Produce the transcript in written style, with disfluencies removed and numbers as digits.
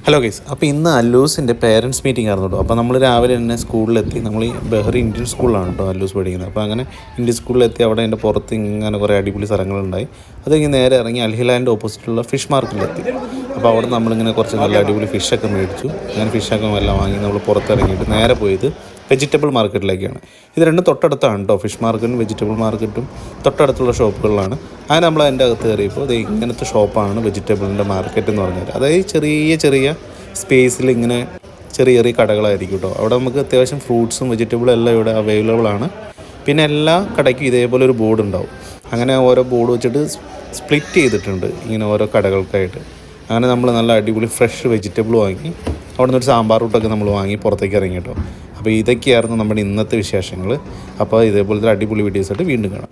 Hello guys, അപ്പോൾ ഇന്ന് അല്ലൂസിൻ്റെ parents meeting ആയിരുന്നു കേട്ടോ. അപ്പോൾ നമ്മൾ രാവിലെ തന്നെ സ്കൂളിലെത്തി. നമ്മൾ ഈ ബഹ്റി ഇന്ത്യൻ സ്കൂളിലാണ് കേട്ടോ അല്ലൂസ് പഠിക്കുന്നത്. അപ്പോൾ അങ്ങനെ ഇന്ത്യൻ സ്കൂളിലെത്തി. അവിടെ എൻ്റെ പുറത്ത് ഇങ്ങനെ കുറേ അടിപൊളി സ്ഥലങ്ങളുണ്ടായി. അത് കഴിഞ്ഞ് നേരെ ഇറങ്ങി അൽഹിലാലിൻ്റെ ഓപ്പോസിറ്റുള്ള ഫിഷ് മാർക്കറ്റിലെത്തി. അപ്പോൾ അവിടെ നമ്മളിങ്ങനെ കുറച്ച് നല്ല അടിപൊളി ഫിഷൊക്കെ മേടിച്ചു. അങ്ങനെ ഫിഷൊക്കെ എല്ലാം വാങ്ങി നമ്മൾ പുറത്തിറങ്ങിയിട്ട് നേരെ പോയത് വെജിറ്റബിൾ മാർക്കറ്റിലേക്കാണ്. ഇത് രണ്ടും തൊട്ടടുത്താണ് കേട്ടോ. ഫിഷ് മാർക്കറ്റും വെജിറ്റബിൾ മാർക്കറ്റും തൊട്ടടുത്തുള്ള ഷോപ്പുകളിലാണ്. അങ്ങനെ നമ്മൾ അതിൻ്റെ അകത്ത് കയറിയപ്പോൾ അത് ഇങ്ങനത്തെ ഷോപ്പാണ് വെജിറ്റബിളിൻ്റെ മാർക്കറ്റ് എന്ന് പറഞ്ഞാൽ. അതായത് ചെറിയ സ്പേസിൽ ഇങ്ങനെ ചെറിയ കടകളായിരിക്കും കേട്ടോ. അവിടെ നമുക്ക് അത്യാവശ്യം ഫ്രൂട്ട്സും വെജിറ്റബിളും എല്ലാം ഇവിടെ അവൈലബിൾ ആണ്. പിന്നെ എല്ലാ കടയ്ക്കും ഇതേപോലെ ഒരു ബോർഡ് ഉണ്ടാവും. അങ്ങനെ ഓരോ ബോർഡ് വെച്ചിട്ട് സ്പ്ലിറ്റ് ചെയ്തിട്ടുണ്ട് ഇങ്ങനെ ഓരോ കടകൾക്കായിട്ട്. അങ്ങനെ നമ്മൾ നല്ല അടിപൊളി ഫ്രഷ് വെജിറ്റബിൾ വാങ്ങി അവിടെ നിന്നൊരു സാമ്പാർ കൂട്ടൊക്കെ നമ്മൾ വാങ്ങി പുറത്തേക്ക് ഇറങ്ങി കേട്ടോ. അപ്പോൾ ഇതൊക്കെയായിരുന്നു നമ്മുടെ ഇന്നത്തെ വിശേഷങ്ങൾ. അപ്പോൾ ഇതേപോലത്തെ അടിപൊളി വീഡിയോസായിട്ട് വീണ്ടും കാണാം.